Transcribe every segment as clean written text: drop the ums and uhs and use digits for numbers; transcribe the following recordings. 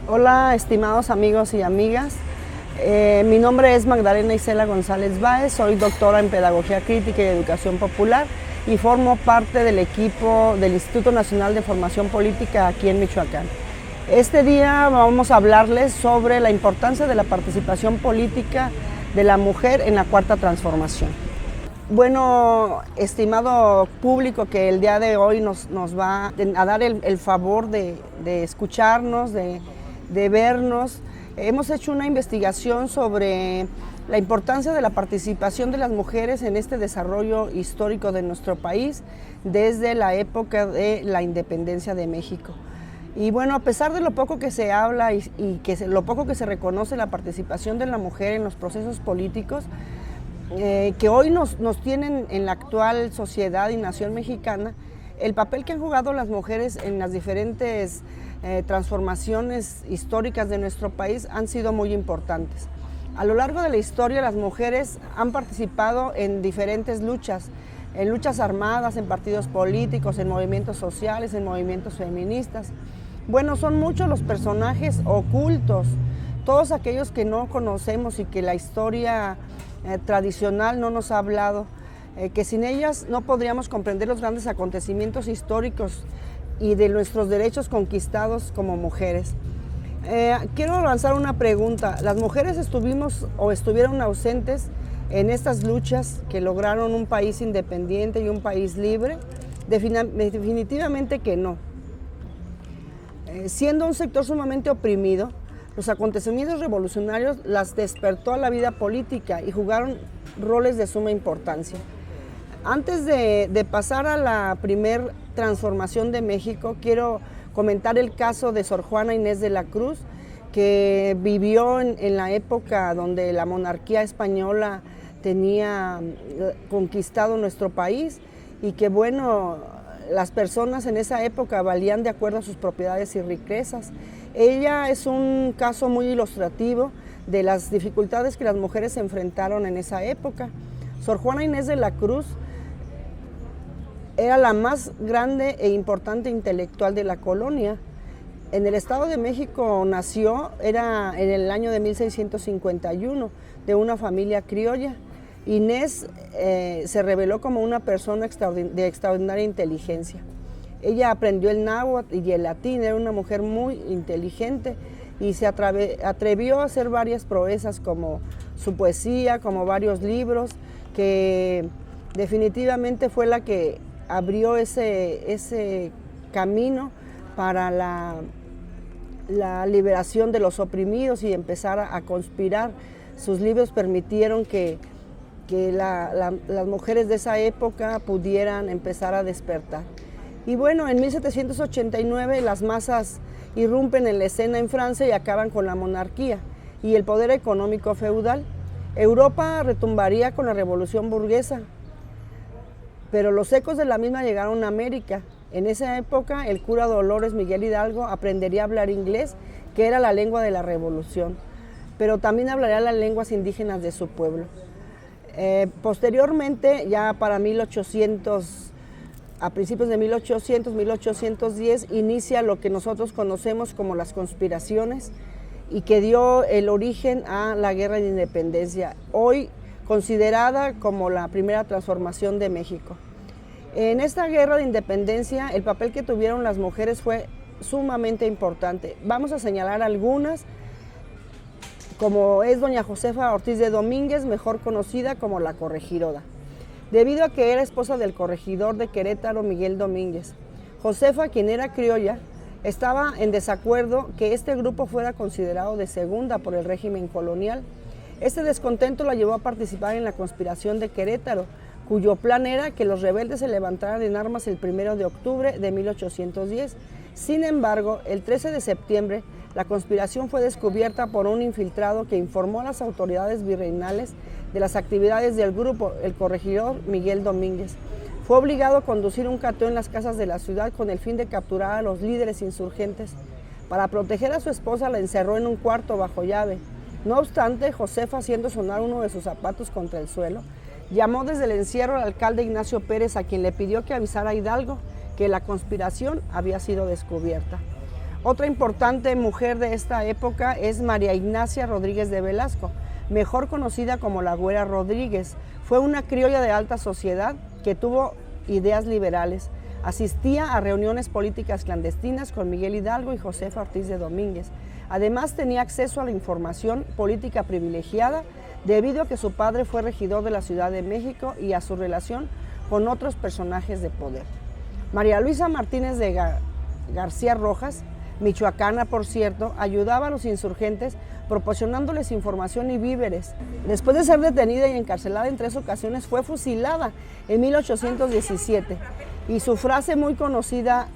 Hola, estimados amigos y amigas. Mi nombre es Magdalena Isela González Báez, soy doctora en Pedagogía Crítica y Educación Popular y formo parte del equipo del Instituto Nacional de Formación Política aquí en Michoacán. Este día vamos a hablarles sobre la importancia de la participación política de la mujer en la Cuarta Transformación. Bueno, estimado público que el día de hoy nos va a dar el favor de escucharnos, de vernos, hemos hecho una investigación sobre la importancia de la participación de las mujeres en este desarrollo histórico de nuestro país desde la época de la independencia de México. Y bueno, a pesar de lo poco que se habla y lo poco que se reconoce la participación de la mujer en los procesos políticos, que hoy nos tienen en la actual sociedad y nación mexicana, el papel que han jugado las mujeres en las diferentes transformaciones históricas de nuestro país han sido muy importantes. A lo largo de la historia, las mujeres han participado en diferentes luchas, en luchas armadas, en partidos políticos, en movimientos sociales, en movimientos feministas. Bueno, son muchos los personajes ocultos, todos aquellos que no conocemos y que la historia tradicional no nos ha hablado, que sin ellas no podríamos comprender los grandes acontecimientos históricos y de nuestros derechos conquistados como mujeres. Quiero lanzar una pregunta. ¿Las mujeres estuvieron ausentes en estas luchas que lograron un país independiente y un país libre? Definitivamente que no. Siendo un sector sumamente oprimido, los acontecimientos revolucionarios las despertó a la vida política y jugaron roles de suma importancia. Antes de pasar a la primer transformación de México, quiero comentar el caso de Sor Juana Inés de la Cruz, que vivió en la época donde la monarquía española tenía conquistado nuestro país y que, bueno, las personas en esa época valían de acuerdo a sus propiedades y riquezas. Ella es un caso muy ilustrativo de las dificultades que las mujeres se enfrentaron en esa época. Sor Juana Inés de la Cruz era la más grande e importante intelectual de la colonia. En el Estado de México nació, era en el año de 1651, de una familia criolla. Inés se reveló como una persona de extraordinaria inteligencia. Ella aprendió el náhuatl y el latín, era una mujer muy inteligente y se atrevió a hacer varias proezas como su poesía, como varios libros, que definitivamente fue la que abrió ese camino para la liberación de los oprimidos y empezar a conspirar. Sus libros permitieron que las mujeres de esa época pudieran empezar a despertar. Y bueno, en 1789 las masas irrumpen en la escena en Francia y acaban con la monarquía y el poder económico feudal. Europa retumbaría con la revolución burguesa, pero los ecos de la misma llegaron a América. En esa época el cura Dolores Miguel Hidalgo aprendería a hablar inglés, que era la lengua de la revolución, pero también hablaría las lenguas indígenas de su pueblo. Posteriormente, ya para 1800, a principios de 1810, inicia lo que nosotros conocemos como las conspiraciones y que dio el origen a la Guerra de Independencia, hoy considerada como la primera transformación de México. En esta Guerra de Independencia, el papel que tuvieron las mujeres fue sumamente importante. Vamos a señalar algunas, como es doña Josefa Ortiz de Domínguez, mejor conocida como la Corregidora, debido a que era esposa del corregidor de Querétaro, Miguel Domínguez. Josefa, quien era criolla, estaba en desacuerdo que este grupo fuera considerado de segunda por el régimen colonial. Este descontento la llevó a participar en la conspiración de Querétaro, cuyo plan era que los rebeldes se levantaran en armas el 1 de octubre de 1810. Sin embargo, el 13 de septiembre, la conspiración fue descubierta por un infiltrado que informó a las autoridades virreinales de las actividades del grupo, el corregidor Miguel Domínguez. Fue obligado a conducir un cateo en las casas de la ciudad con el fin de capturar a los líderes insurgentes. Para proteger a su esposa, la encerró en un cuarto bajo llave. No obstante, Josefa, haciendo sonar uno de sus zapatos contra el suelo, llamó desde el encierro al alcalde Ignacio Pérez, a quien le pidió que avisara a Hidalgo que la conspiración había sido descubierta. Otra importante mujer de esta época es María Ignacia Rodríguez de Velasco, mejor conocida como la Güera Rodríguez. Fue una criolla de alta sociedad que tuvo ideas liberales. Asistía a reuniones políticas clandestinas con Miguel Hidalgo y Josefa Ortiz de Domínguez. Además, tenía acceso a la información política privilegiada debido a que su padre fue regidor de la Ciudad de México y a su relación con otros personajes de poder. María Luisa Martínez de García Rojas, michoacana por cierto, ayudaba a los insurgentes proporcionándoles información y víveres. Después de ser detenida y encarcelada en 3 ocasiones, fue fusilada en 1817 y su frase muy conocida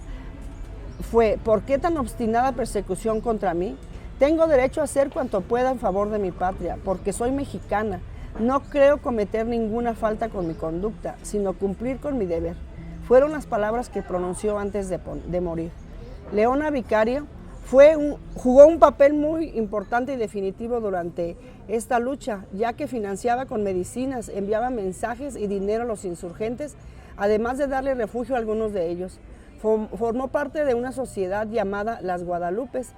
fue: ¿por qué tan obstinada persecución contra mí? Tengo derecho a hacer cuanto pueda en favor de mi patria, porque soy mexicana. No creo cometer ninguna falta con mi conducta, sino cumplir con mi deber. Fueron las palabras que pronunció antes de morir. Leona Vicario jugó un papel muy importante y definitivo durante esta lucha, ya que financiaba con medicinas, enviaba mensajes y dinero a los insurgentes, además de darle refugio a algunos de ellos. Formó parte de una sociedad llamada Las Guadalupes,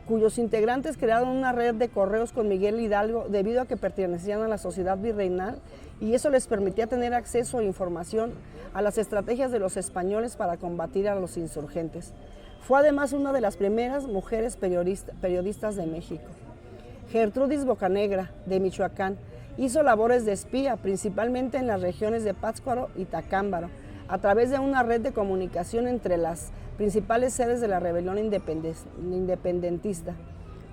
cuyos integrantes crearon una red de correos con Miguel Hidalgo debido a que pertenecían a la sociedad virreinal, y eso les permitía tener acceso a información a las estrategias de los españoles para combatir a los insurgentes. Fue además una de las primeras mujeres periodistas de México. Gertrudis Bocanegra, de Michoacán, hizo labores de espía, principalmente en las regiones de Pátzcuaro y Tacámbaro, a través de una red de comunicación entre las principales sedes de la rebelión independentista.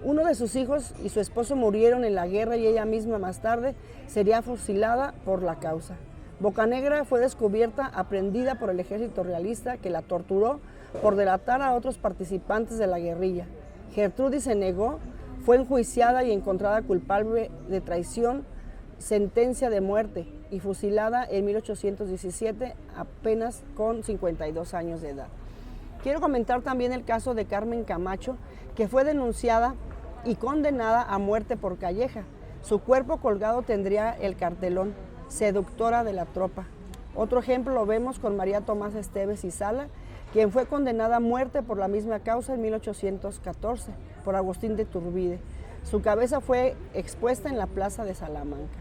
Uno de sus hijos y su esposo murieron en la guerra y ella misma más tarde sería fusilada por la causa. Bocanegra fue descubierta, aprendida por el ejército realista, que la torturó por delatar a otros participantes de la guerrilla. Gertrudis se negó, fue enjuiciada y encontrada culpable de traición, sentencia de muerte, y fusilada en 1817 apenas con 52 años de edad. Quiero comentar también el caso de Carmen Camacho, que fue denunciada y condenada a muerte por Calleja. Su cuerpo colgado tendría el cartelón: seductora de la tropa. Otro ejemplo lo vemos con María Tomás Esteves y Sala, quien fue condenada a muerte por la misma causa en 1814 por Agustín de Iturbide. Su cabeza fue expuesta en la plaza de Salamanca.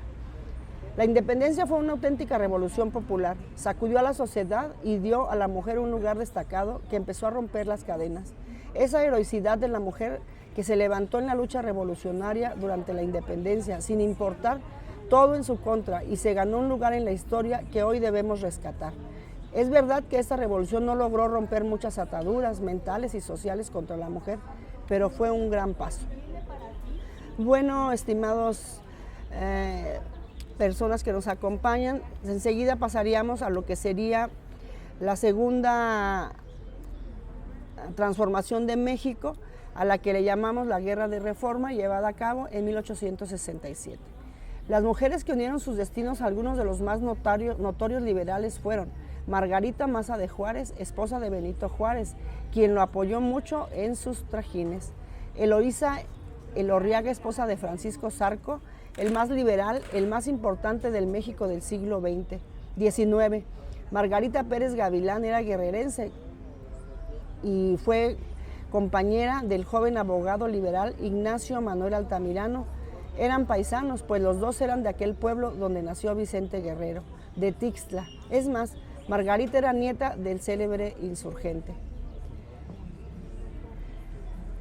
La independencia fue una auténtica revolución popular, sacudió a la sociedad y dio a la mujer un lugar destacado que empezó a romper las cadenas. Esa heroicidad de la mujer que se levantó en la lucha revolucionaria durante la independencia, sin importar todo en su contra, y se ganó un lugar en la historia que hoy debemos rescatar. Es verdad que esta revolución no logró romper muchas ataduras mentales y sociales contra la mujer, pero fue un gran paso. Bueno, estimados personas que nos acompañan, enseguida pasaríamos a lo que sería la segunda transformación de México, a la que le llamamos la Guerra de Reforma, llevada a cabo en 1867. Las mujeres que unieron sus destinos a algunos de los más notorios liberales fueron Margarita Maza de Juárez, esposa de Benito Juárez, quien lo apoyó mucho en sus trajines; Eloísa Elorriaga, esposa de Francisco Zarco, el más liberal, el más importante del México del siglo XIX. Margarita Pérez Gavilán era guerrerense y fue compañera del joven abogado liberal Ignacio Manuel Altamirano. Eran paisanos, pues los dos eran de aquel pueblo donde nació Vicente Guerrero, de Tixtla. Es más, Margarita era nieta del célebre insurgente.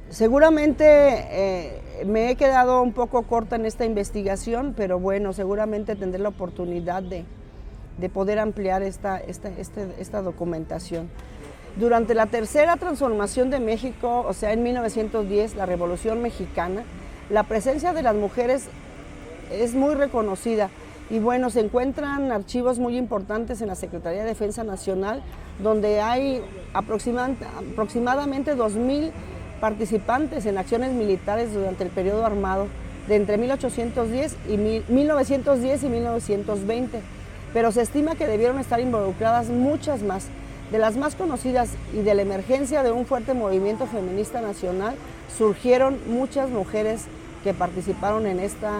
Seguramente me he quedado un poco corta en esta investigación, pero bueno, seguramente tendré la oportunidad de poder ampliar esta documentación. Durante la tercera transformación de México, o sea, en 1910, la Revolución Mexicana, la presencia de las mujeres es muy reconocida. Y bueno, se encuentran archivos muy importantes en la Secretaría de Defensa Nacional, donde hay aproximadamente 2,000 participantes en acciones militares durante el periodo armado de entre 1910 y 1920, pero se estima que debieron estar involucradas muchas más. De las más conocidas y de la emergencia de un fuerte movimiento feminista nacional, surgieron muchas mujeres que participaron en esta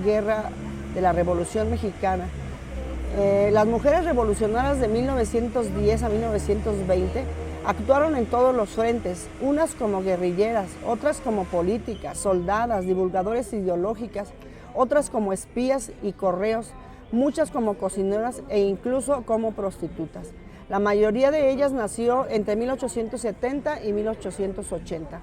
guerra de la Revolución Mexicana. Las mujeres revolucionarias de 1910 a 1920 Actuaron en todos los frentes, unas como guerrilleras, otras como políticas, soldadas, divulgadores ideológicas, otras como espías y correos, muchas como cocineras e incluso como prostitutas. La mayoría de ellas nació entre 1870 y 1880.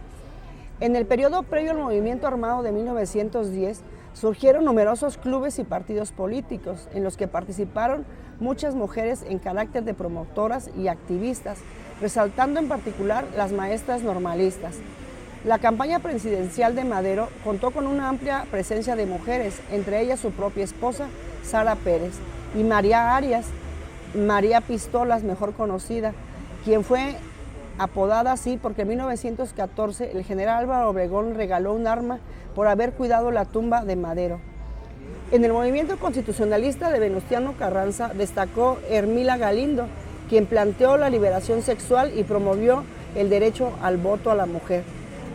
En el periodo previo al movimiento armado de 1910, surgieron numerosos clubes y partidos políticos en los que participaron muchas mujeres en carácter de promotoras y activistas, resaltando en particular las maestras normalistas. La campaña presidencial de Madero contó con una amplia presencia de mujeres, entre ellas su propia esposa, Sara Pérez, y María Arias, María Pistolas, mejor conocida, quien fue apodada así porque en 1914 el general Álvaro Obregón regaló un arma por haber cuidado la tumba de Madero. En el movimiento constitucionalista de Venustiano Carranza destacó Hermila Galindo, quien planteó la liberación sexual y promovió el derecho al voto a la mujer.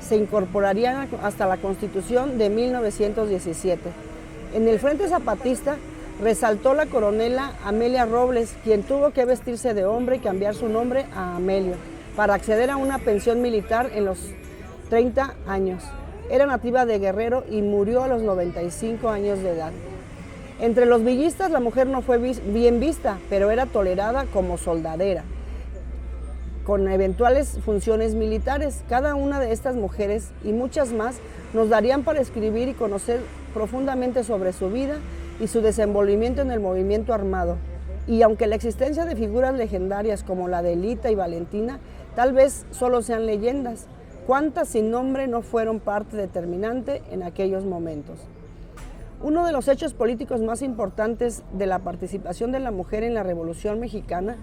Se incorporaría hasta la Constitución de 1917. En el Frente Zapatista resaltó la coronela Amelia Robles, quien tuvo que vestirse de hombre y cambiar su nombre a Amelio para acceder a una pensión militar en los 30 años. Era nativa de Guerrero y murió a los 95 años de edad. Entre los villistas la mujer no fue bien vista, pero era tolerada como soldadera, con eventuales funciones militares. Cada una de estas mujeres y muchas más nos darían para escribir y conocer profundamente sobre su vida y su desenvolvimiento en el movimiento armado. Y aunque la existencia de figuras legendarias como la de Elita y Valentina tal vez solo sean leyendas, ¿cuántas sin nombre no fueron parte determinante en aquellos momentos? Uno de los hechos políticos más importantes de la participación de la mujer en la Revolución Mexicana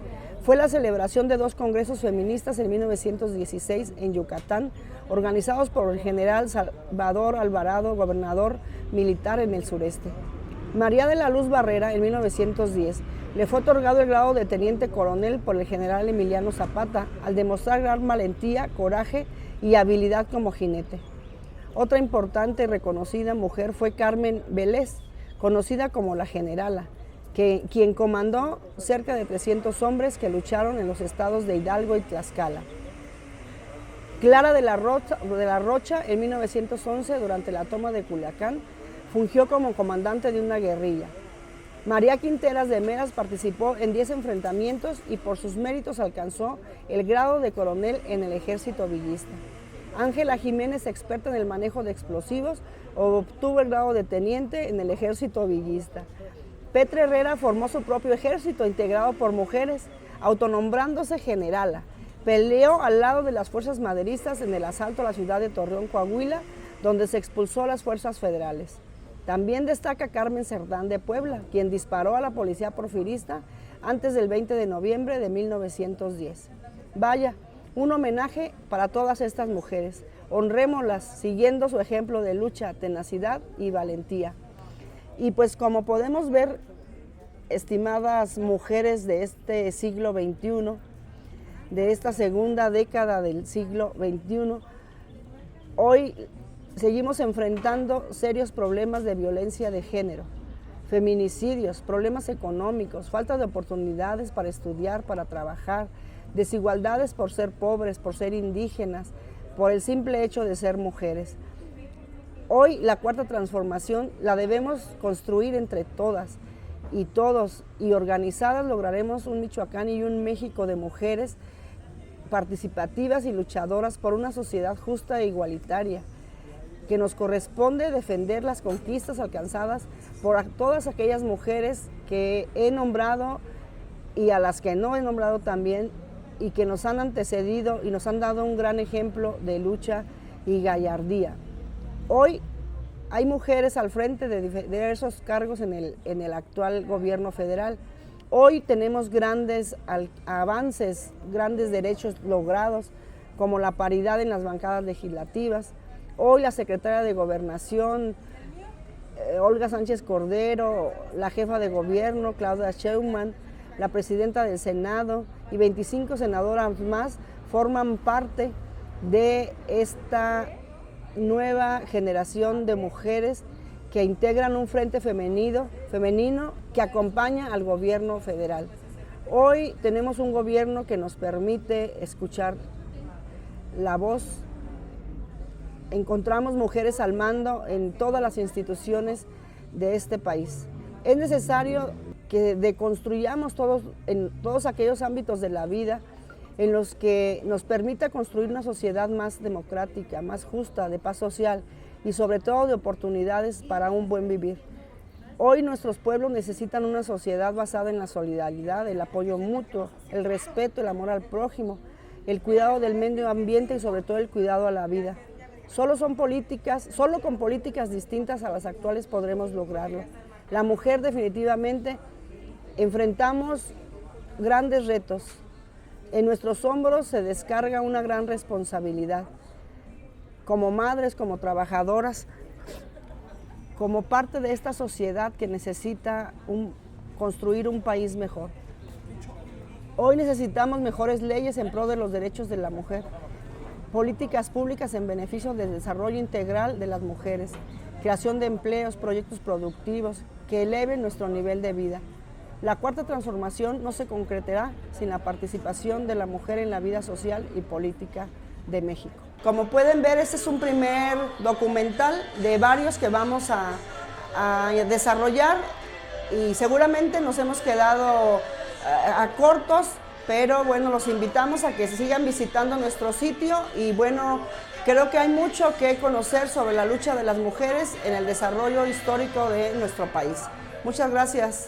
fue la celebración de 2 congresos feministas en 1916 en Yucatán, organizados por el general Salvador Alvarado, gobernador militar en el sureste. María de la Luz Barrera, en 1910, le fue otorgado el grado de teniente coronel por el general Emiliano Zapata, al demostrar gran valentía, coraje y habilidad como jinete. Otra importante y reconocida mujer fue Carmen Vélez, conocida como la Generala, quien comandó cerca de 300 hombres que lucharon en los estados de Hidalgo y Tlaxcala. Clara de la Rocha, en 1911, durante la toma de Culiacán, fungió como comandante de una guerrilla. María Quinteras de Meras participó en 10 enfrentamientos y por sus méritos alcanzó el grado de coronel en el ejército villista. Ángela Jiménez, experta en el manejo de explosivos, obtuvo el grado de teniente en el ejército villista. Petra Herrera formó su propio ejército integrado por mujeres, autonombrándose generala. Peleó al lado de las fuerzas maderistas en el asalto a la ciudad de Torreón, Coahuila, donde se expulsó a las fuerzas federales. También destaca Carmen Cerdán de Puebla, quien disparó a la policía porfirista antes del 20 de noviembre de 1910. Vaya, un homenaje para todas estas mujeres. Honrémoslas siguiendo su ejemplo de lucha, tenacidad y valentía. Y pues como podemos ver, estimadas mujeres de este siglo XXI, de esta segunda década del siglo XXI, hoy seguimos enfrentando serios problemas de violencia de género, feminicidios, problemas económicos, falta de oportunidades para estudiar, para trabajar, desigualdades por ser pobres, por ser indígenas, por el simple hecho de ser mujeres. Hoy la cuarta transformación la debemos construir entre todas y todos, y organizadas lograremos un Michoacán y un México de mujeres participativas y luchadoras por una sociedad justa e igualitaria, que nos corresponde defender las conquistas alcanzadas por todas aquellas mujeres que he nombrado y a las que no he nombrado también, y que nos han antecedido y nos han dado un gran ejemplo de lucha y gallardía. Hoy hay mujeres al frente de diversos cargos en el actual gobierno federal. Hoy tenemos grandes avances, grandes derechos logrados, como la paridad en las bancadas legislativas. Hoy la secretaria de Gobernación, Olga Sánchez Cordero, la jefa de gobierno, Claudia Sheinbaum, la presidenta del Senado y 25 senadoras más forman parte de esta nueva generación de mujeres que integran un frente femenino que acompaña al gobierno federal. Hoy tenemos un gobierno que nos permite escuchar la voz. Encontramos mujeres al mando en todas las instituciones de este país. Es necesario que deconstruyamos en todos aquellos ámbitos de la vida en los que nos permita construir una sociedad más democrática, más justa, de paz social y sobre todo de oportunidades para un buen vivir. Hoy nuestros pueblos necesitan una sociedad basada en la solidaridad, el apoyo mutuo, el respeto, el amor al prójimo, el cuidado del medio ambiente y sobre todo el cuidado a la vida. Solo con políticas distintas a las actuales podremos lograrlo. La mujer definitivamente enfrentamos grandes retos. En nuestros hombros se descarga una gran responsabilidad. Como madres, como trabajadoras, como parte de esta sociedad que necesita construir un país mejor. Hoy necesitamos mejores leyes en pro de los derechos de la mujer, políticas públicas en beneficio del desarrollo integral de las mujeres, creación de empleos, proyectos productivos que eleven nuestro nivel de vida. La cuarta transformación no se concretará sin la participación de la mujer en la vida social y política de México. Como pueden ver, este es un primer documental de varios que vamos a desarrollar y seguramente nos hemos quedado a cortos, pero bueno, los invitamos a que sigan visitando nuestro sitio y bueno, creo que hay mucho que conocer sobre la lucha de las mujeres en el desarrollo histórico de nuestro país. Muchas gracias.